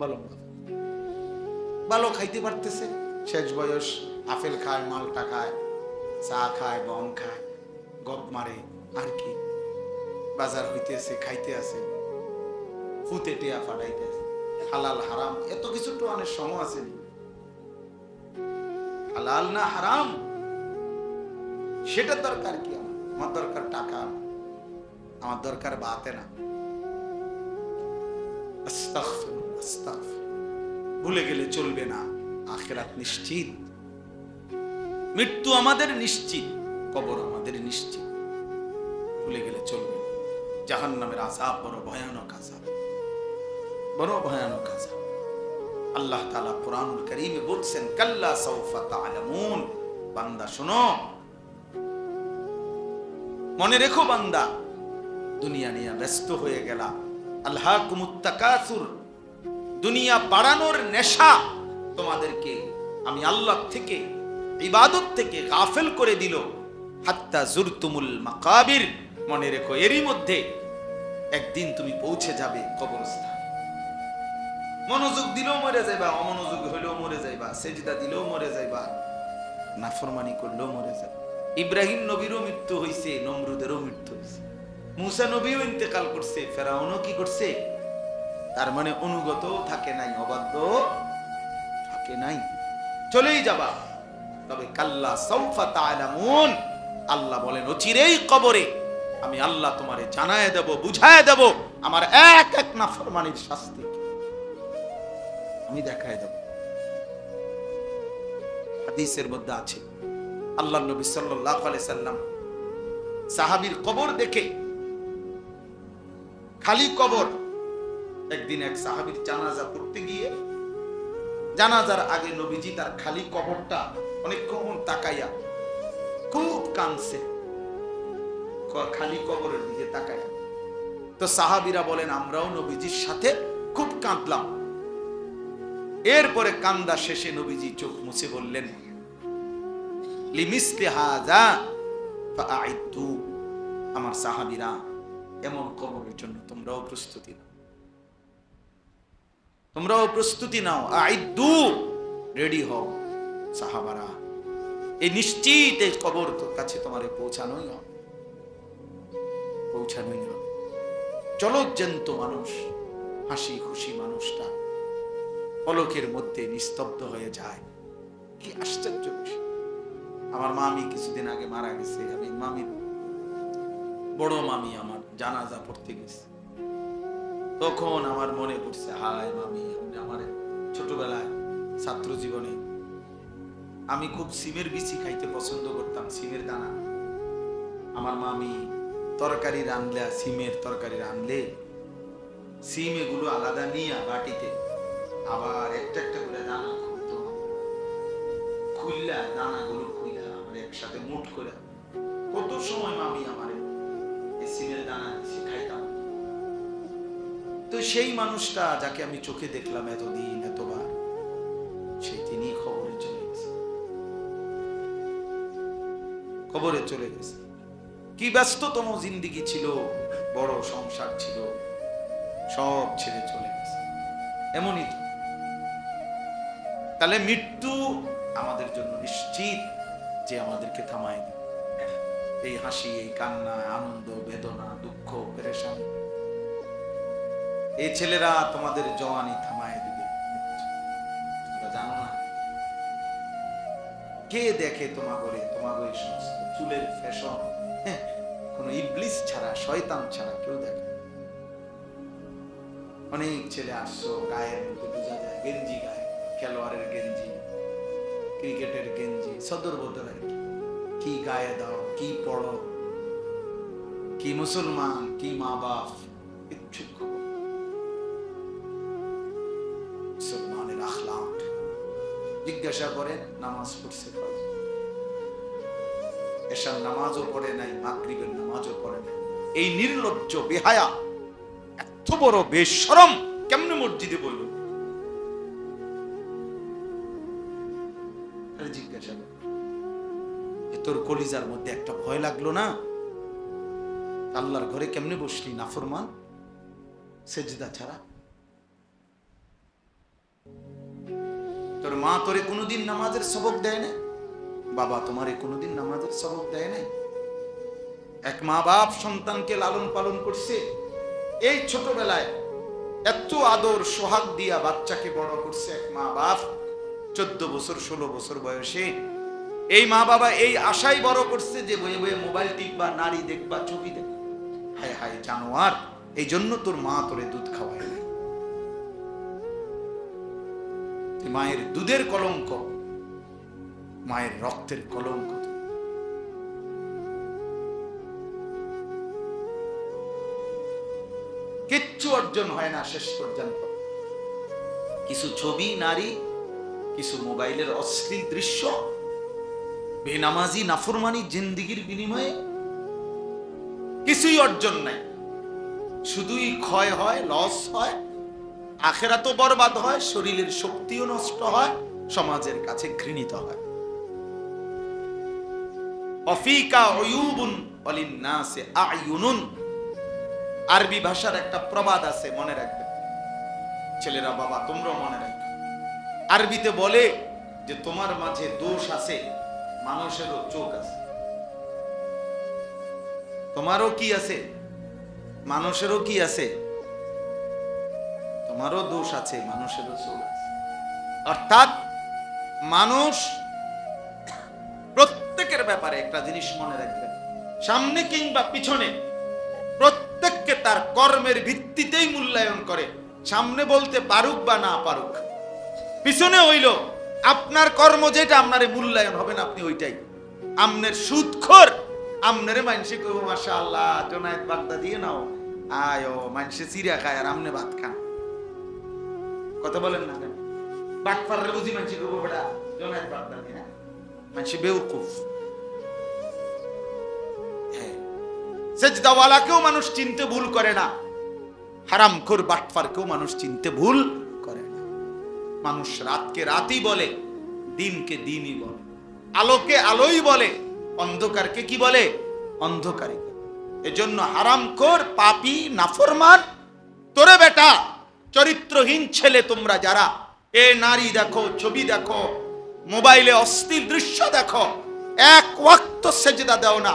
ভালো ভালো খাইতে পারতেছে, শেষ বয়স, আপেল খায়, মালটা খায়, চা খায়, বন খায়, গপ মারে, আর কি বাজার হইতেছে, খাইতে আছে, ফুতে টিয়া ফাটাইতেছে, হালাল হারাম এত কিছু তো অনেক সময় আছে। হালাল না হারাম সেটা দরকার কি? আমার দরকার টাকা, আমার দরকার বাতে না। আস্তাগফিরুল্লাহ, আস্তাগফিরুল্লাহ। ভুলে গেলে চলবে না, আখিরাত নিশ্চিত, মৃত্যু আমাদের নিশ্চিত, কবর আমাদের নিশ্চিত, ভুলে গেলে চলবে না। জাহান্নামের আযাব বড় ভয়ানক আযাব, বড় ভয়ানক আযাব। আল্লাহ তাআলা কুরআনুল কারীমে বলছেন, কাল্লা সাউফা তা'লামুন, বান্দা শোনো, মনে রেখো বান্দা, দুনিয়া নিয়ে ব্যস্ত হয়ে গেলা, আলহাকুমুত তাকাসুর, দুনিয়া বাড়ানোর নেশা তোমাদেরকে আমি আল্লাহ থেকে, ইবাদত থেকে গাফেল করে দিল, হাত্তা জুরতুমুল মাকাবির, মনে রেখো এরই মধ্যে একদিন তুমি পৌঁছে যাবে কবরস্থান। মনোযোগ দিলেও মরে যাইবা, অমনোযোগ হইলেও মরে যাইবা, সেজদা দিলেও মরে যাইবা, নাফরমানি করলেও মরে যাবে। ইব্রাহিম নবীরও মৃত্যু হইছে, নমরুদেরও মৃত্যু হইছে, মুসা নবীও ইন্তেকাল করছে, ফেরাউনও কি করছে? তার মানে অনুগত থাকে নাই, অবাধ্য থাকে নাই, চলেই যাবা। তবে কাল্লা সাউফা তা'লামুন, আল্লাহ বলেন অচিরেই কবরে আমি আল্লাহ তোমারে জানায় দেব, বুঝায় দেব আমার এক এক নাফরমানির শাস্তি আমি দেখায় দেব। হাদিসের মধ্যে আছে, আল্লাহর নবী সাল্লাল্লাহু আলাইহি সাল্লাম সাহাবীর কবর দেখে, খালি কবর, একদিন এক সাহাবীর জানাজা পড়তে গিয়ে, জানাজার আগে নবীজি তার খালি কবরটা অনেকক্ষণ তাকাইয়া খুব কাঁদছে, খালি কবরের দিকে তাকাইয়া। তো সাহাবীরা বলেন আমরাও নবীজির সাথে খুব কাঁদলাম। এরপরে কান্দা শেষে নবীজি চোখ মুছে বললেন, লিমিসলি হাযা ফাআইদু, আমার সাহাবীরা এমন কবরের জন্য তোমরাও প্রস্তুতি নাও, তোমরাও প্রস্তুতি নাও, আইদু, রেডি হও সাহাবারা, এই নিশ্চিত এই কবর তোর কাছে তোমারে পৌঁছানোই হবে, পৌঁছানোই হবে। চলো জ্যান্ত মানুষ, হাসি খুশি মানুষটা পলকের মধ্যে নিস্তব্ধ হয়ে যায়, কি আশ্চর্য বিষয়। আমার মামি কিছুদিন আগে মারা গেছে, আমি মামি, বড় মামি আমার জানাজা পড়তে গেছে, তখন আমার মনে পড়ছে, হায় মামি, আমার ছোটবেলায় ছাত্র জীবনে আমি খুব সিমের বিচি খাইতে পছন্দ করতাম, সিমের দানা। আমার মামি তরকারি রাঁধলে, সিমের তরকারি রাঁধলে সিম এগুলো আলাদা নিয়ে বাটিতে আবার একটা একটা করে দানা খুলতো, খুললা দানাগুলো খুইলা আমার একসাথে মুঠ করে কত সময় মামি আমার এই সিমের দানা দিছে, খাইতাম। তো সেই মানুষটা যাকে আমি চোখে দেখলাম এতদিন, এতবার, সেই তিনি খবরে চলে গেছে, খবরে চলে গেছে। কি ব্যস্ততম জিন্দেগি ছিল, বড় সংসার ছিল, সব ছেড়ে চলে গেছে। এমনই তো, তাহলে মৃত্যু আমাদের জন্য নিশ্চিত যে আমাদেরকে থামায় দিবে। এই হাসি, এই কান্না, আনন্দ, বেদনা, দুঃখ, পেরেশানি, এই ছেলেরা তোমাদের জওয়ানি থামায় দিবে, জানো না? কে দেখে তোমাগরে, তোমাগরে সমস্ত চুলের ফ্যাশন, কোন ইবলিস ছাড়া, শয়তান ছাড়া কেউ দেখে। অনেক ছেলে আসছো, গায়ের মধ্যে বোঝা যায় গেঞ্জি গায়ে, খেলোয়াড়ের গেঞ্জি, ক্রিকেটের গেঞ্জি, সদর বদর আর কি গায়ে দাও, কি পড়ো, কি মুসলমান, কি মা বাপ, কিচ্ছু খবর। মুসলমানের আখলাক জিজ্ঞাসা করে, নামাজ পড়ছে, এশার নামাজও পড়ে নাই, মাগরিবের নামাজও পড়ে নাই, এই নির্লজ্জ বেহায়া, এত বড় বেশরম কেমনে মসজিদে বলল? জিজ্ঞাসা করে, তোর কলিজার মধ্যে একটা ভয় লাগলো না? আল্লাহর ঘরে কেমনে বসলি নাফরমান, সেজদা ছাড়া? তোর মা তোরে কোনোদিন নামাজের সবক দেয় না? বাবা তোমারে কোনোদিন নামাজের সবক দেয় না? এক মা বাপ সন্তানকে লালন পালন করছে, এই ছোটবেলায় এত আদর সোহাগ দিয়া বাচ্চাকে বড় করছে এক মা বাপ, 14 বছর 16 বছর বয়সে। এই মা বাবা এই আশাই বড় করছে যে বয়ে বয়ে মোবাইল টিপবা, নারী দেখবা, ছবি দেখবা। হায় হায় জানোয়ার, এই জন্য তোর মা তোরে দুধ খাওয়ায় না। মায়ের দুধের কলঙ্ক, মায়ের রক্তের কলঙ্ক। কিচ্ছু অর্জন হয় না শেষ পর্যন্ত। কিছু ছবি, নারী, কিছু মোবাইলের অশ্লীল দৃশ্য, বেনামাজি নাফরমানি জিন্দিগির বিনিময়ে কিছুই অর্জন নাই। শুধুই ক্ষয় হয়, লস হয়, আখিরাতও বরবাদ হয়, শরীরের শক্তিও নষ্ট হয়, সমাজের কাছে ঘৃণিত হয়। অফিকা উয়ুবুন ওয়ালিন্নাসি আয়ুনুন, আরবি ভাষার একটা প্রবাদ আছে, মনে রাখবেন ছেলেরা, বাবা তোমরা মনে রাখবে। আরবিতে বলে যে তোমার মাঝে দোষ আছে, মানুষেরও চোখ আছে। তোমারও কি আছে? মানুষেরও কি আছে? তোমারও দোষ আছে, মানুষেরও চোখ আছে। অর্থাৎ মানুষ প্রত্যেকের ব্যাপারে একটা জিনিস মনে রাখবেন, সামনে কিংবা পিছনে প্রত্যেককে তার কর্মের ভিত্তিতেই মূল্যায়ন করে। সামনে বলতে পারুক বা না পারুক, পিছনে হইল আপনার কর্ম যেটা আপনারে মূল্যায়ন হবে না, আপনি ওইটাই। আমনের সুদখোর, আমনের মানসি কইব মাশাআল্লাহ জোনায়েত বাগদা দিয়ে নাও, আয়ো মানসি চিড়া খায় আর আমনে ভাত খান। কথা বলেন না কেন? বাটপাররে বুঝি মানসি কইব বেটা জোনায়েত বাগদা দিয়ে, না মানসি বেউকুফ। হ্যাঁ, সেজদাওয়ালাকেও মানুষ চিনতে ভুল করে না, হারামখোর বাটপারকেও মানুষ চিনতে ভুল করে না। মানুষ রাতকে রাতই বলে, দিনকে দিনই বলে, আলোকে আলোই বলে, অন্ধকারকে কি বলে? অন্ধকারই। এজন্য হারামখোর, পাপী, নাফরমান, তোরে বেটা চরিত্রহীন ছেলে তোমরা যারা এ নারী দেখো, ছবি দেখো, মোবাইলে অশ্লীল দৃশ্য দেখো, এক ওয়াক্ত সেজদা দাও না,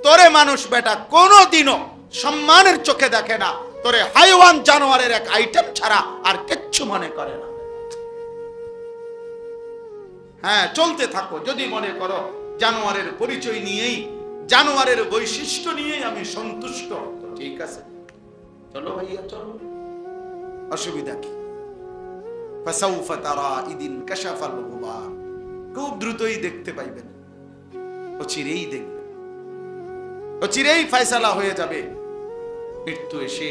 তোরে মানুষ বেটা কোনোদিনও সম্মানের চোখে দেখে না, তোরে হাইওয়ান জানোয়ারের এক আইটেম ছাড়া আর কিচ্ছু মনে করে না। হ্যাঁ, চলতে থাকো, যদি মনে করো জানোয়ারের পরিচয় নিয়েই, জানোয়ারের বৈশিষ্ট্য নিয়েই আমি সন্তুষ্ট, ঠিক আছে, চলো ভাইয়া চলো, অসুবিধা কি? ফাসাউফা তারা ইদিন কাশাফাল গুবার, খুব দ্রুতই দেখতে পাইবেন, অচিরেই দেখবেন, অচিরেই ফয়সালা হয়ে যাবে। মৃত্যু এসে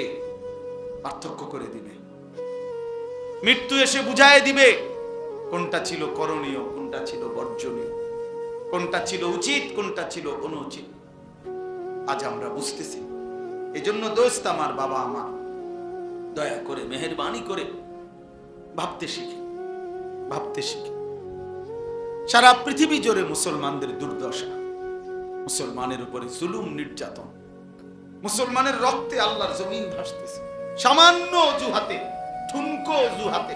পার্থক্য করে দিবে, মৃত্যু এসে বুঝায় দিবে কোনটা ছিল করণীয়, কোনটা ছিল বর্জনীয়, কোনটা ছিল উচিত, কোনটা ছিল অনুচিত। আজ আমরা বুঝতেছি। এই জন্য দোস্ত আমার, বাবা আমার, দয়া করে মেহেরবানি করে ভাবতে শিখে, ভাবতে শিখে। সারা পৃথিবী জুড়ে মুসলমানদের দুর্দশা, মুসলমানের উপরে জুলুম, নির্যাতন, মুসলমানের রক্তে আল্লাহর জমিন ভাসতেছে। সামান্য অজুহাতে, ঠুনকো অজুহাতে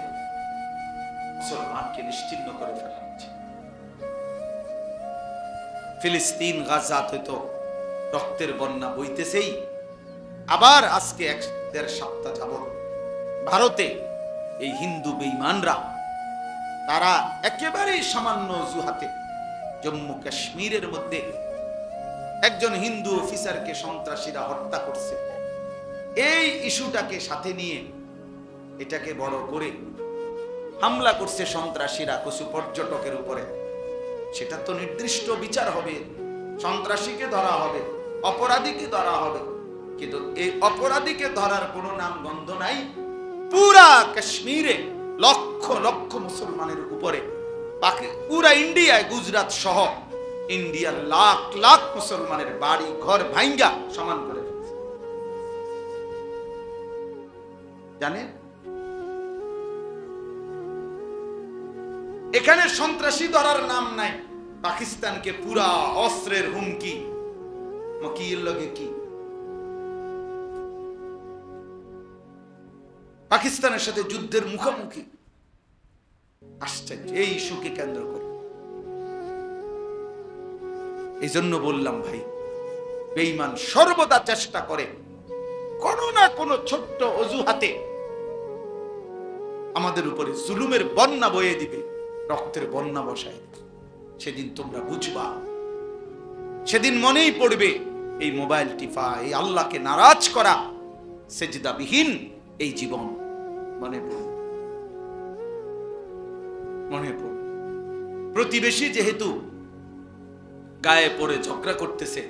মুসলমানকে নিশ্চিহ্ন করে ফেলা হচ্ছে। ফিলিস্তিন, গাজাত হয়তো রক্তের বন্যা বইতেছেই, আবার আজকে 1-1.5 সপ্তাহ যাবত ভারতে এই হিন্দু বেঈমানরা, তারা একেবারেই সামান্য অজুহাতে জম্মু কাশ্মীরের মধ্যে একজন হিন্দু অফিসারকে সন্ত্রাসীরা হত্যা করছে। এই ইস্যুটাকে সাথে নিয়ে এটাকে বড় করে হামলা করছে সন্ত্রাসীরা কিছু পর্যটকের উপরে। সেটা তো নির্দিষ্ট বিচার হবে, সন্ত্রাসীকে ধরা হবে, অপরাধীকে ধরা হবে, কিন্তু এই অপরাধীকে ধরার কোনো নাম গন্ধ নাই। পুরা কাশ্মীরে লক্ষ লক্ষ মুসলমানের উপরে, পুরা ইন্ডিয়ায়, গুজরাট সহ ইন্ডিয়ার লাখ লাখ মুসলমানের বাড়ি ঘর ভাঙ্গা সমান করে ফেলছে। জানেন, এখানে সন্ত্রাসী ধরার নাম নাই, পাকিস্তানকে পুরা অস্ত্রের হুমকি, মকির লগে কি, পাকিস্তানের সাথে যুদ্ধের মুখোমুখি। আশ্চর্য এই ইস্যুকে কেন্দ্র করে। এই জন্য বললাম ভাই, বেঈমান সর্বদা চেষ্টা করে কোনো না কোনো ছোট্ট অজুহাতে আমাদের উপরে জুলুমের বন্যা বয়ে দিবে, রক্তের বন্যা বসায় দিবে। সেদিন তোমরা বুঝবা, সেদিন মনেই পড়বে এই মোবাইল টিপা, এই আল্লাহকে নারাজ করা, সেজদাবিহীন এই জীবন মনে পড়বে, মনে পড়বে। প্রতিবেশী যেহেতু গায়ে পড়ে ঝগড়া করতেছে,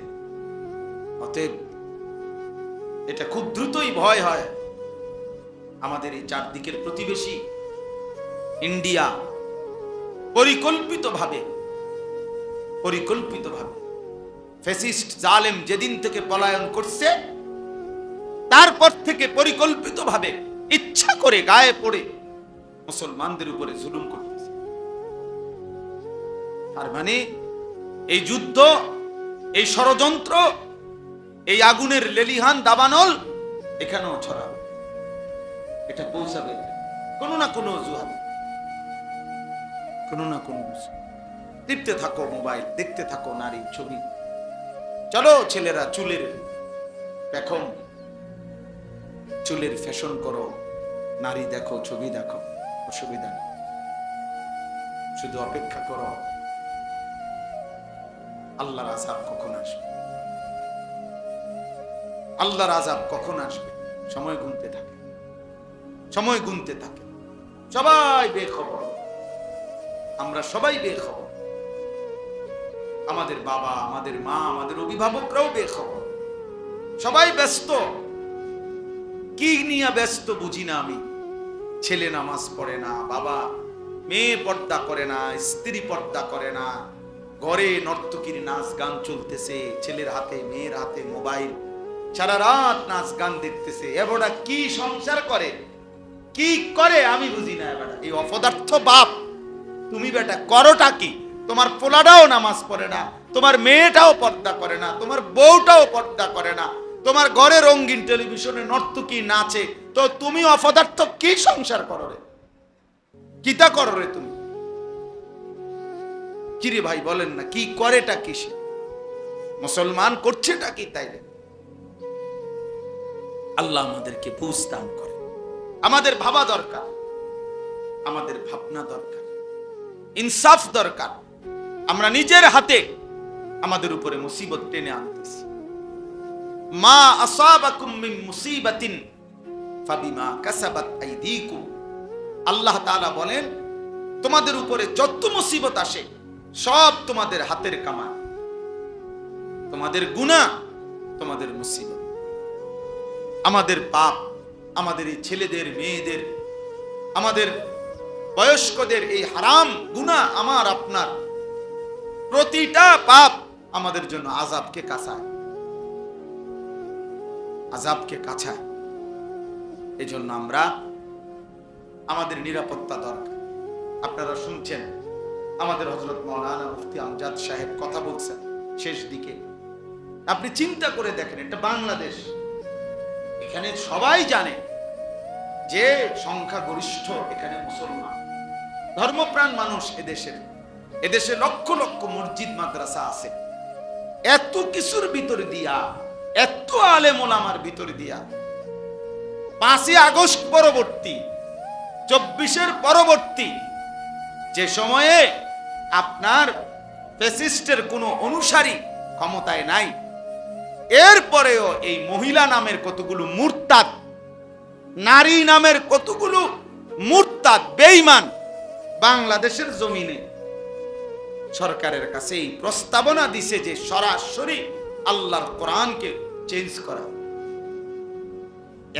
অতএব এটা খুব দ্রুতই ভয় হয় আমাদের এই চারদিকের প্রতিবেশী ইন্ডিয়া পরিকল্পিতভাবে ফ্যাসিস্ট জালেম যেদিন থেকে পলায়ন করছে, তারপর থেকে পরিকল্পিতভাবে ইচ্ছা করে গায়ে পড়ে মুসলমানদের উপরে জুলুম করতেছে। তার মানে এই যুদ্ধ, এই ষড়যন্ত্র, এই আগুনের লেলিহান দাবানল এখানেও ছড়াবে, এটা পৌঁছাবে কোনো না কোনো অজুহাত, কোনো না কোনো। টিপতে থাকো মোবাইল, দেখতে থাকো নারী ছবি। চলো ছেলেরা চুলের ফ্যাশন করো, নারী দেখো, ছবি দেখো, অসুবিধা নেই। শুধু অপেক্ষা করো আল্লাহর আযাব কখন আসবে, আল্লাহর আযাব কখন আসবে। সময় গুনতে থাকে, সময় গুনতে থাকে। সবাই বেখবর, আমরা সবাই বেখবর। আমাদের বাবা, আমাদের মা, আমাদের অভিভাবকরাও বেখবর। সবাই ব্যস্ত। কি নিয়ে ব্যস্ত বুঝি না আমি। ছেলে নামাজ পড়ে না, বাবা, মেয়ে পর্দা করে না, স্ত্রী পর্দা করে না, ঘরে নর্তকীর নাচ গান চলতেছে, ছেলের হাতে মেয়ের হাতে মোবাইল, সারা রাত নাচ গান দেখতেছে। এবারে কি সংসার করে, কি করে আমি বুঝি না। এবারে এই অপদার্থ বাপ, তুমি বেটা করোটা কি? তোমার পোলাটাও নামাজ পড়ে না, তোমার মেয়েটাও পর্দা করে না, তোমার বউটাও পর্দা করে না, তোমার ঘরে রঙিন টেলিভিশনে নর্তকী নাচে, তো তুমি অপদার্থ কি সংসার করো রে? কিতা করো রে তুমি? কিরে ভাই বলেন না, কি করেটা কিসে? মুসলমান করছেটা কি? তাইলে আল্লাহ আমাদেরকে বুঝ দান করে। আমাদের ভাবা দরকার, আমাদের ভাবনা দরকার, ইনসাফ দরকার। আমরা নিজের হাতে আমাদের উপরে মুসিবত টেনে আনতেছি। মা আসাবাকুম মিন মুসিবাতিন ফাবিমা কাসাবাত আইদিকুম। আল্লাহ তাআলা বলেন, তোমাদের উপরে যত মুসিবত আসে সব তোমাদের হাতের কামাই, তোমাদের গুনাহ, তোমাদের মুসিবত। আমাদের পাপ, আমাদের এই ছেলেদের, মেয়েদের, আমাদের বয়স্কদের এই হারাম গুনাহ, আমার আপনার প্রতিটা পাপ আমাদের জন্য আযাবকে কাছায়, আযাবকে কাছায়। এই জন্য আমরা, আমাদের নিরাপত্তা দরকার। আপনারা শুনছেন আমাদের হযরত মাওলানা মুফতি আমজাদ সাহেব কথা বলছেন শেষ দিকে। আপনি চিন্তা করে দেখেন, এটা বাংলাদেশ, এখানে সবাই জানে যে সংখ্যাগরিষ্ঠ এখানে মুসলমান, ধর্মপ্রাণ মানুষ এদেশে লক্ষ লক্ষ মসজিদ মাদ্রাসা আছে। এত কিছুর ভিতর দিয়া, এত আলেম ওলামার ভিতর দিয়া 5ই আগস্ট পরবর্তী, 24-এর পরবর্তী যে সময়ে আপনার ফ্যাসিস্টের কোনো অনুসারী ক্ষমতায় নাই, এরপরেও এই মহিলা নামের কতগুলো মুরতাদ, নারী নামের কতগুলো মুরতাদ বেঈমান বাংলাদেশের জমিনে সরকারের কাছে এই প্রস্তাবনা দিছে যে সরাসরি আল্লাহর কোরআনকে চেঞ্জ করা।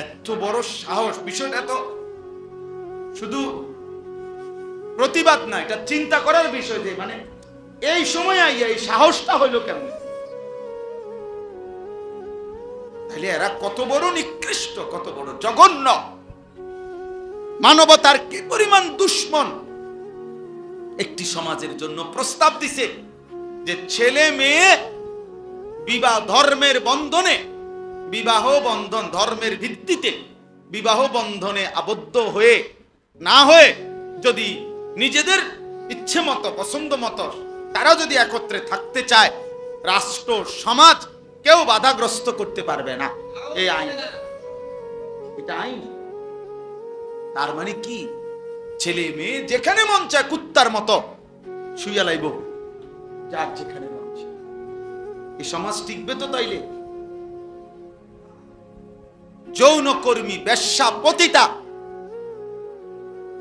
এত বড় সাহস! বিষয়টা তো শুধু প্রতিবাদ না, এটা চিন্তা করার বিষয় যে মানে এই সময় আইয়া এই সাহসটা হইল কেমন? তাহলে এরা কত বড় নিকৃষ্ট, কত বড় জঘন্য, মানবতার কি পরিমাণ দুশ্মন। একটি সমাজের জন্য প্রস্তাব দিছে যে ছেলে মেয়ে বিবাহ ধর্মের বন্ধনে, বিবাহ বন্ধন ধর্মের ভিত্তিতে বিবাহ বন্ধনে আবদ্ধ হয়ে না হয়ে যদি নিজেদের ইচ্ছে মতো পছন্দ মতো তারা যদি একত্রে থাকতে চায়, রাষ্ট্র সমাজ কেউ বাধাগ্রস্ত করতে পারবে না। এই আইন, এটা আইন। তার মানে কি, ছেলে মেয়ে যেখানে মন চায় কুত্তার মতো শুইয়া লাইব, যার যেখানে মন চায়। এই সমাজ টিকবে তো? তাইলে যৌনকর্মী, বেশ্যা, পতিতা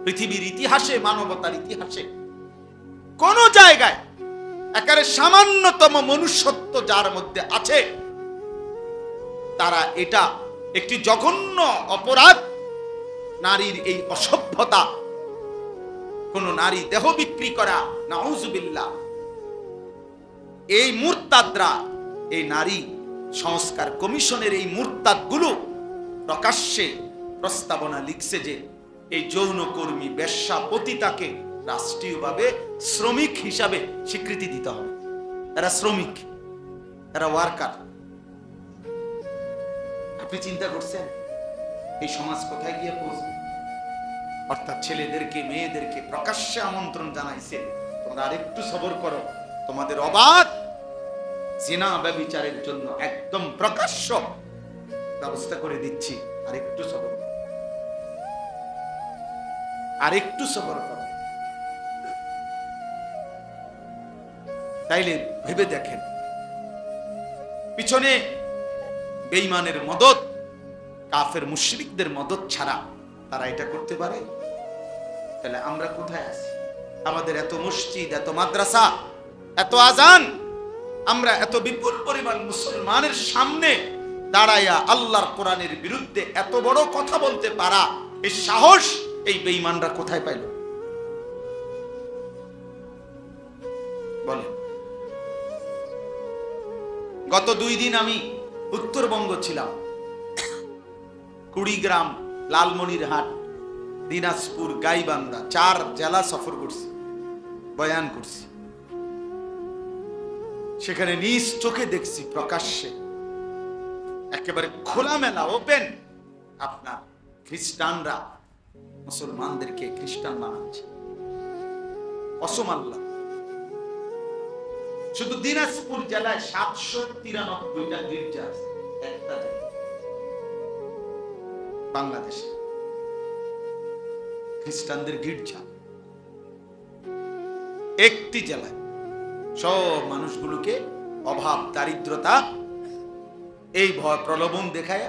পৃথিবীর ইতিহাসে, মানবতার ইতিহাসে কোন জায়গায় একেবারে সামান্যতম মনুষ্যত্ব যার মধ্যে আছে, তারা এটা একটি জঘন্য অপরাধ, নারীর এই অসভ্যতা, কোন নারী দেহ বিক্রি করা, নাউজুবিল্লাহ। এই মুরতাদরা, এই নারী সংস্কার কমিশনের এই মুরতাদগুলো প্রকাশ্যে প্রস্তাবনা লিখছে যে এই যৌনকর্মী, বেশ্যা, পতিতাকে রাষ্ট্রীয়ভাবে শ্রমিক হিসাবে স্বীকৃতি দিতে হবে। এরা শ্রমিক, এরা ওয়ার্কার। আপনি চিন্তা করছেন এই সমাজ কোথায় গিয়ে পৌঁছবে? অর্থাৎ ছেলেদেরকে, মেয়েদেরকে প্রকাশ্যে আমন্ত্রণ জানাইছে, তোমরা আরেকটু সবর করো, তোমাদের অবাধ জিনা ব্যভিচারের জন্য একদম প্রকাশ্য ব্যবস্থা করে দিচ্ছি, আরেকটু সবর করো, আরেকটু সবর করো। তাইলে ভেবে দেখেন, পিছনে বেঈমানের মদদ, কাফের মুশরিকদের মদদ ছাড়া তারা এটা করতে পারে? তাহলে আমরা কোথায় আছি? আমাদের এত মসজিদ, এত মাদ্রাসা, এত আজান, আমরা এত বিপুল পরিমাণ মুসলমানের সামনে দাঁড়াইয়া আল্লাহর কোরআনের বিরুদ্ধে এত বড় কথা বলতে পারা, এই সাহস এই বেঈমানরা কোথায় পাইল? বলেন। গত 2 দিন আমি উত্তরবঙ্গ ছিলাম, কুড়িগ্রাম, লালমনিরহাট, দিনাজপুর, গাইবান্ধা, 4 জেলা সফর করছি, বয়ান করছি। সেখানে নিজ চোখে দেখছি প্রকাশ্যে একেবারে খোলামেলা ওপেন আপনার খ্রিস্টানরা মুসলমানদেরকে খ্রিস্টান বানাচ্ছে। কসম আল্লাহ, শুধু দিনাজপুর জেলায় 793টা গির্জা আছে একটা জেলায়, বাংলাদেশে খ্রিস্টানদের গির্জা একটি জেলায়। সব মানুষগুলোকে অভাব, দারিদ্রতা, এই ভয় প্রলোভন দেখায়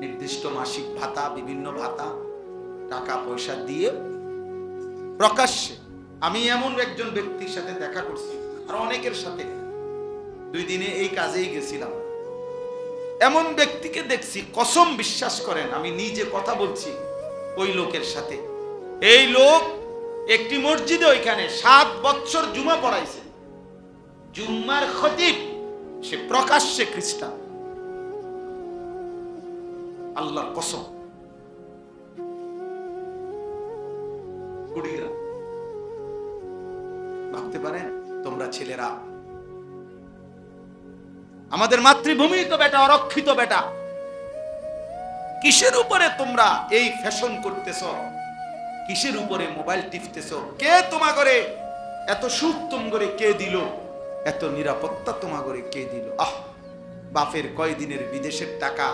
নির্দিষ্ট মাসিক ভাতা, বিভিন্ন ভাতা, টাকা পয়সা দিয়ে প্রকাশ্যে। আমি এমন একজন ব্যক্তির সাথে দেখা করছি, আর অনেকের সাথে 2 দিনে এই কাজেই গেছিলাম। এমন ব্যক্তিকে দেখছি, কসম বিশ্বাস করেন, আমি নিজে কথা বলছি ওই লোকের সাথে। এই লোক একটি মসজিদে ওইখানে 7 বছর জুমা পড়াইছে, জুম্মার খতিব, সে প্রকাশ্যে খ্রিস্টান। আল্লাহর কসম। কুড়িগ্রাম, ভাবতে পারেন তোমরা ছেলেরা, আমাদের মাতৃভূমি তো বেটা, অরক্ষিত বেটা, কিসের উপরে তোমরা এই ফ্যাশন করতেছ? কিসের উপরে মোবাইল টিপতেছ? কে তোমা করে এত সুখ তুম করে কে দিল? এত নিরাপত্তা তোমা করে কে দিল? বাপের কয়দিনের বিদেশের টাকা,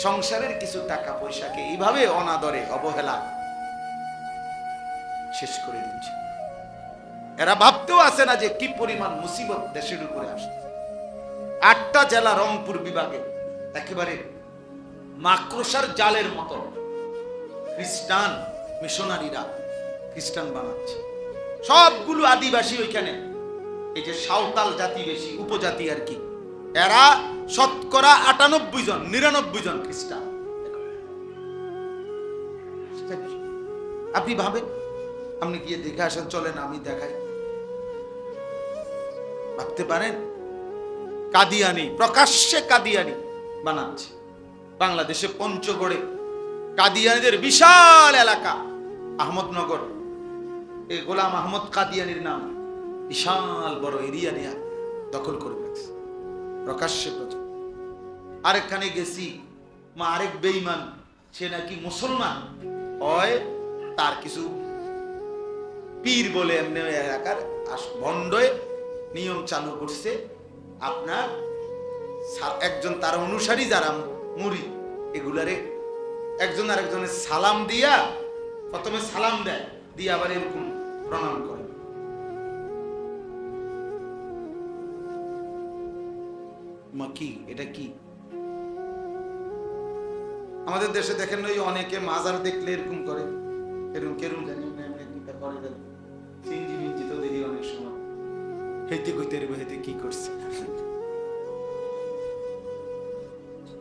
সংসারের কিছু টাকা পয়সাকে এইভাবে অনাদরে, অবহেলা শেষ করে দিচ্ছে। এরা ভাবতেও আসে না যে কি পরিমাণ মুসিবত দেশের উপরে আসছে। 8টা জেলা রংপুর বিভাগে একেবারে মাকড়সার জালের মতো খ্রিস্টান মিশনারিরা খ্রিস্টান বানাচ্ছে। সবগুলো আদিবাসী ওইখানে, এই যে সাঁওতাল জাতি বেশি, উপজাতি আর কি, এরা শতকরা 98 জন, 99 জন খ্রিস্টান। আপনি ভাবেন, আপনি গিয়ে দেখে আসেন, চলেন আমি দেখাই। ভাবতে পারেন, কাদিয়ানি, প্রকাশ্যে কাদিয়ানি বানাচ্ছে। বাংলাদেশে পঞ্চগড়ে কাদিয়ানিদের বিশাল এলাকা, আহমদনগর, এই গোলাম আহমদ কাদিয়ানির নাম, বিশাল বড় এরিয়া নিয়ে দখল করে রাখছে প্রকাশ্যে। আরেকখানে গেছি, আরেক বেঈমান, সে নাকি মুসলমান হয়, তার কিছু পীর বলে এমনি এলাকার ভণ্ডয়ে নিয়ম চালু করছে, আপনার একজন তার অনুসারী যারা মুরিদ এগুলারে একজন আর একজনের সালাম দিয়া, প্রথমে সালাম দেয়, দিয়ে আবার এরকম প্রণাম করে। মা কি এটা কি? আমাদের দেশে দেখেন ওই অনেকে মাজার দেখলে এরকম করে, এরকম কেরম জানি করে, সিঞ্জি মিঞ্জি তো দেখি অনেক সময় হেঁটে কইতে হেঁটে কি করছে,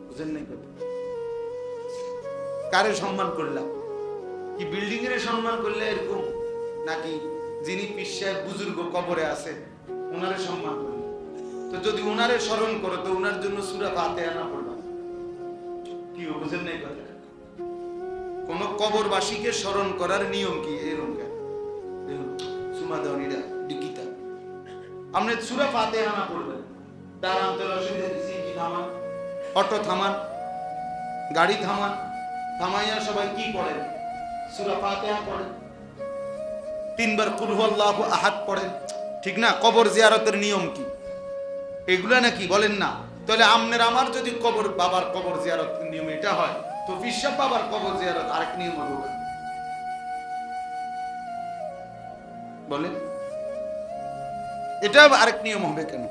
বুঝেন নাই কথা? কারে সম্মান করলাম? কি বিল্ডিং এর সম্মান করলে এরকম, নাকি যিনি পীর সাহেব বুজুর্গ কবরে আছে ওনারে সম্মান করলে? তো যদি ওনারে স্মরণ করো তো ওনার জন্য সূরা ফাতিহা না পড়বা কি? বুঝেন নাই কথা? কোন কবরবাসীকে স্মরণ করার নিয়ম কি? এরকম কেন সুমা দেওয়ানিরা ডিকিতা আপনি সূরা ফাতিহা না পড়বেন, দাঁড়ান তো অসুবিধা দিছি, থামান, অটো থামান, গাড়ি থামান, থামাইয়া সবাই কি পড়েন? সূরা ফাতিহা পড়েন, 3 বার কুল হুয়াল্লাহু আহাদ পড়েন, ঠিক না? কবর জিয়ারতের নিয়ম কি এগুলা নাকি বলেন না? তাহলে আমনের আমার যদি কবর বাবার কবর জিয়ারত নিয়ম এটা হয়, তো পীর সাহেব বাবার কবর জিয়ারত আরেক নিয়ম হবে বলেন? এটা আরেক নিয়ম হবে কেন?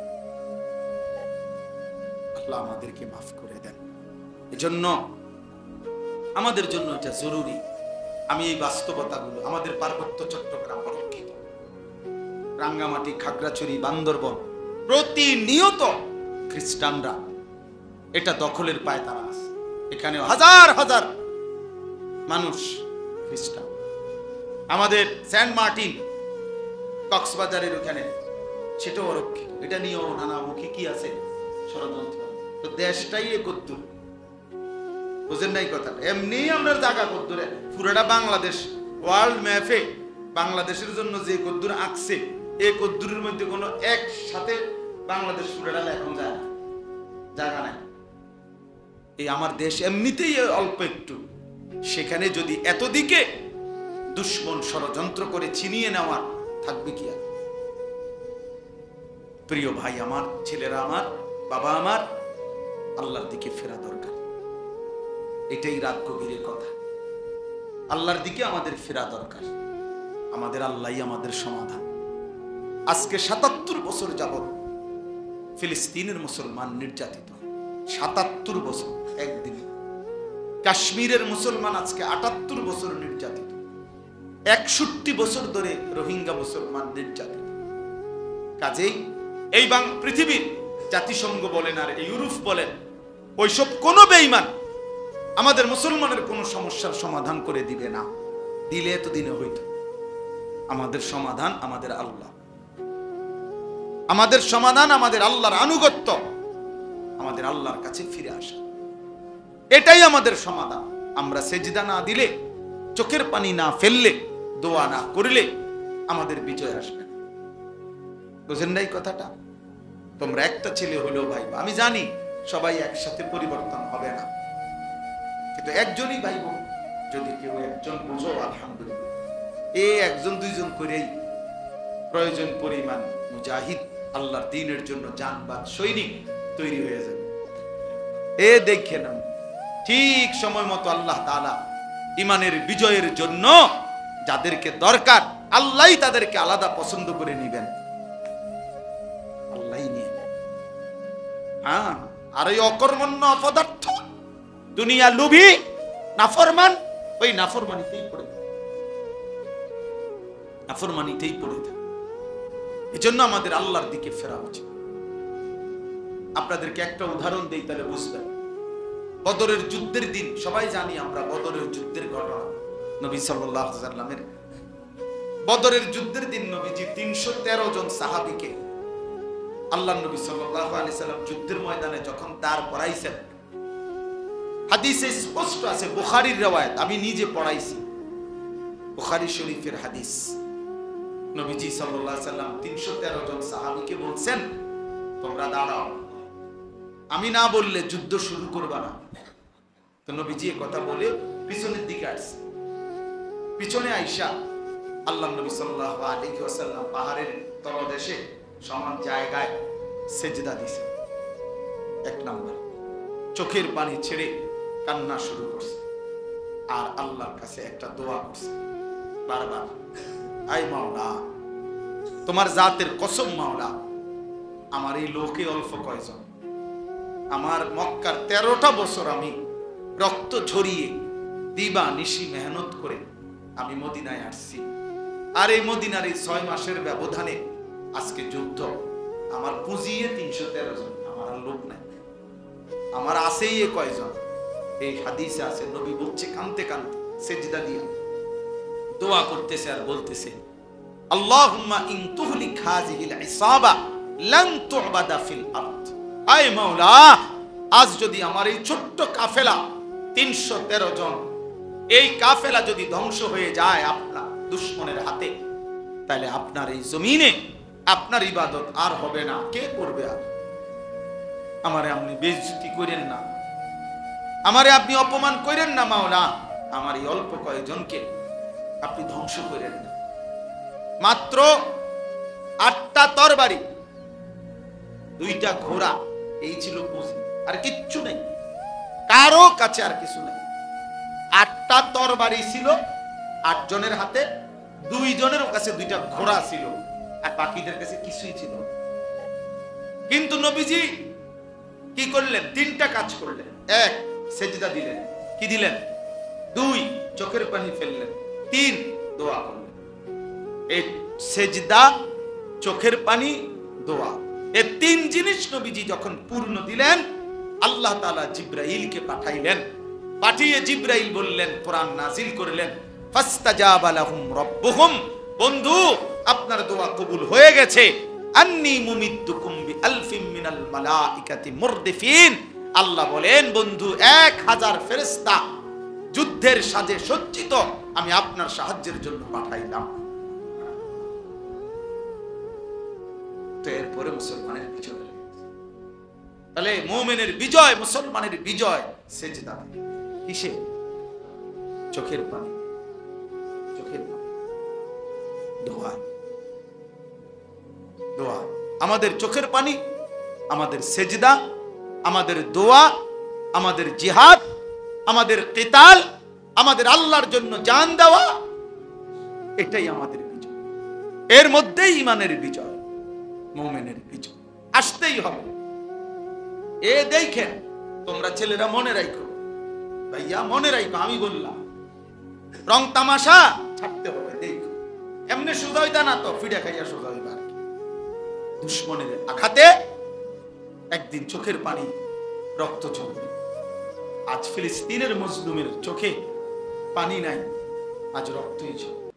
আল্লাহ আমাদেরকে মাফ করে দেন। এজন্য আমাদের জন্য এটা জরুরি। আমি এই বাস্তবতাগুলো, আমাদের পার্বত্য চট্টগ্রাম অরক্ষিত, রাঙ্গামাটি, খাগড়াছড়ি, বান্দরবন, প্রতিনিয়ত খ্রিস্টানরা এটা দখলের পায় তারা আছে। এখানে হাজার হাজার মানুষ খ্রিস্টান। আমাদের সেন্ট মার্টিন কক্সবাজারের ওখানে সেটাও অরক্ষিত। এটা নিয়েও নানামুখী কি আছে ষড়যন্ত্র। তো দেশটাই একত্তর, বুঝেন নাই কথাটা? এমনি আমরা জায়গা কদ্দুরে পুরোটা বাংলাদেশ ওয়ার্ল্ড ম্যাপে বাংলাদেশের জন্য যে কদ্দুর আঁকছে, এই কদ্দুরের মধ্যে কোনো একসাথে বাংলাদেশ পুরোটা এখন যায় না, জায়গা নাই। এই আমার দেশ এমনিতেই অল্প একটু, সেখানে যদি এতদিকে দুশ্মন ষড়যন্ত্র করে ছিনিয়ে নেওয়ার থাকবে কি আর? প্রিয় ভাই আমার, ছেলেরা আমার, বাবা আমার, আল্লাহর দিকে ফেরা দরকার। এটাই রাত গভীরের কথা। আল্লাহর দিকে আমাদের ফেরা দরকার। আমাদের আল্লাহই আমাদের সমাধান। আজকে ৭৭ বছর যাবত ফিলিস্তিনের মুসলমান নির্যাতিত, ৭৭ বছর একদিন। কাশ্মীরের মুসলমান আজকে ৭৮ বছর নির্যাতিত, ৬১ বছর ধরে রোহিঙ্গা মুসলমান নির্যাতিত। কাজেই এই পৃথিবীর জাতিসংঘ বলেন আর ইউরোপ বলেন, ওইসব কোনো বেঈমান আমাদের মুসলমানের কোনো সমস্যার সমাধান করে দিবে না। দিলে এতদিনে হইতো। আমাদের সমাধান আমাদের আল্লাহ, আমাদের সমাধান আমাদের আল্লাহর আনুগত্য, আমাদের আল্লাহর কাছে ফিরে আসা, এটাই আমাদের সমাধান। আমরা সেজদা না দিলে, চোখের পানি না ফেললে, দোয়া না করলে আমাদের বিজয় আসবে না। বুঝেন নাই কথাটা? তোমরা একটা ছেলে হলেও ভাইবা। আমি জানি সবাই একসাথে পরিবর্তন হবে না, কিন্তু একজনই ভাইব। যদি কেউ একজন বুঝো আলহামদুলিল্লাহ, একজন দুইজন করেই প্রয়োজন পরিমাণ মুজাহিদ, আল্লাহর দ্বীনের জন্য জানবাদ সৈনিক তৈরি হয়ে যাবে। দেখেন ঠিক সময় মতো আল্লাহ তাআলা ইমানের বিজয়ের জন্য যাদেরকে দরকার আল্লাহই তাদেরকে আলাদা পছন্দ করে নিবেন, আল্লাহই নিয়ে। আর ওই অকর্মণ্য অপদার্থ দুনিয়া লোভী নাফরমান, ওই নাফরমানিতেই পড়ে থাকে, নাফরমানিতেই পড়ে থাকে। এজন্য আমাদের আল্লাহর দিকে ফেরা উচিত। আপনাদেরকে একটা উদাহরণ দেই, তাহলে বুঝবেন। বদরের যুদ্ধের দিন সবাই জানি আমরা, বদরের যুদ্ধের ঘটনা। নবী সাল্লাল্লাহু আলাইহি ওয়াসাল্লামের বদরের যুদ্ধের দিন নবীজি ৩১৩ জন সাহাবীকে আল্লাহর নবী সাল্লাল্লাহু আলাইহি ওয়াসাল্লাম যুদ্ধের ময়দানে যখন দাঁড় করাইছেন, হাদিসে স্পষ্ট আছে, বুখারীর রওয়ায়াত, আমি নিজে পড়াইছি, বুখারী শরীফের হাদিস। নবীজি সাল্লাল্লাহু আলাইহি ওয়াসাল্লাম ৩১৩ জন সাহাবীকে বলছেন, তোমরা দাঁড়াও, আমি না বললে যুদ্ধ শুরু করবা না। তো নবীজি এই কথা বলে পিছনের দিকে আসছে। পিছনে আইসা আল্লাহ নবী সাল্লাল্লাহু আলাইহি ওয়াসাল্লাম পাহাড়ের তলদেশে সমান জায়গায় সেজদা দিয়েছে। এক নাম্বার, চোখের পানি ছেড়ে কান্না শুরু করছে আর আল্লাহর কাছে একটা দোয়া করছে বারবার, আই মাওলা, তোমার জাতের কসম মাওলা, আমার এই লোকে অল্প কয়জন, আমার মক্কার 13টা বছর আমি রক্ত ঝরিয়ে দিবা নিশি মেহনত করে আমি মদিনায় আসছি, আর এই মদিনার এই 6 মাসের ব্যবধানে আজকে যুদ্ধ, আমার পুঁজিয়ে 313 জন, আমার আর লোক নাই, আমার আছেই এ কয়জন। এই হাদিসে আছে, নবী বলছে কাঁদতে কাঁদতে সেজদা দিয়া দোয়া করতেছে আর বলতেছে, আল্লাহুম্মা ইন তুহলিক হাযিহিল ইসাবা লান তু'বাদা ফিল আরদ। আয় মাওলা, আজ যদি আমার এই ছোট্ট কাফেলা 313 জন, এই কাফেলা যদি ধ্বংস হয়ে যায় আপনার দুশমনের হাতে, তাহলে আপনার এই জমিনে আপনার ইবাদত আর হবে না, কে করবে? আর আমারে আপনি বেইজ্জতি করেন না, আমারে আপনি অপমান করেন না মাওলা, আমার এই অল্প কয়েকজনকে আপনি ধ্বংস করেন না। মাত্র 8টা তরবারি, 2টা ঘোড়া, এই ছিল পুঁজি, আর কিচ্ছু নেই, কারো কাছে আর কিছু নেই। 8টা তরবারি ছিল 8 জনের হাতে, 2 জনের কাছে 2টা ঘোড়া ছিল, আর বাকিদের কাছে কিছুই ছিল। কিন্তু নবীজি কি করলেন? 3টা কাজ করলেন। 1, সেজদা দিলেন। কি দিলেন? 2, চোখের পানি ফেললেন। 3, দোয়া করলেন। এই সেজদা, চোখের পানি, দোয়া, এই 3 জিনিস নবীজি যখন পূর্ণ দিলেন, আল্লাহ তাআলা জিবরাইলকে পাঠাইলেন। পাঠিয়ে জিবরাইল বললেন, কোরআন নাজিল করলেন, ফাস্তাজাবা লাহুম রাব্বুহুম, বন্ধু আপনার দোয়া কবুল হয়ে গেছে, আন্নী মুমিদ্দুকুম বিআলফিম মিনাল মালাইকাতি মুরদিফিন। আল্লাহ বলেন, বন্ধু 1000 ফেরেশতা যুদ্ধের সাজে সজ্জিত আমি আপনার সাহায্যের জন্য পাঠাইলাম। তো এরপরে মুসলমানের বিজয়। তাহলে মুমিনের বিজয়, মুসলমানের বিজয় সেজদা। কিসে? চোখের পানি, চোখের পানি, দোয়া, দোয়া। আমাদের চোখের পানি, আমাদের সেজদা, আমাদের দোয়া, আমাদের জিহাদ, আমাদের কিতাল, আমাদের আল্লাহর জন্য জান দেওয়া, এটাই আমাদের বিজয়। এর মধ্যেই ঈমানের বিজয়, মুমিনের বিজয় আসতেই হবে। এ দেখেন, তোমরা ছেলেরা মনে রাখো, ভাইয়া মনে রাখো, আমি বললাম রং তামাশা ছাড়তে হবে। দেখো এমনি সোজা হইতা না তো, ফিডা খাইয়া সোজা হইবা। দুশমনের আঘাতে একদিন চোখের পানি, রক্ত ঝরবে। আজ ফিলিস্তিনের মজলুমের চোখে পানি নাই, আজ রক্তই ঝরবে।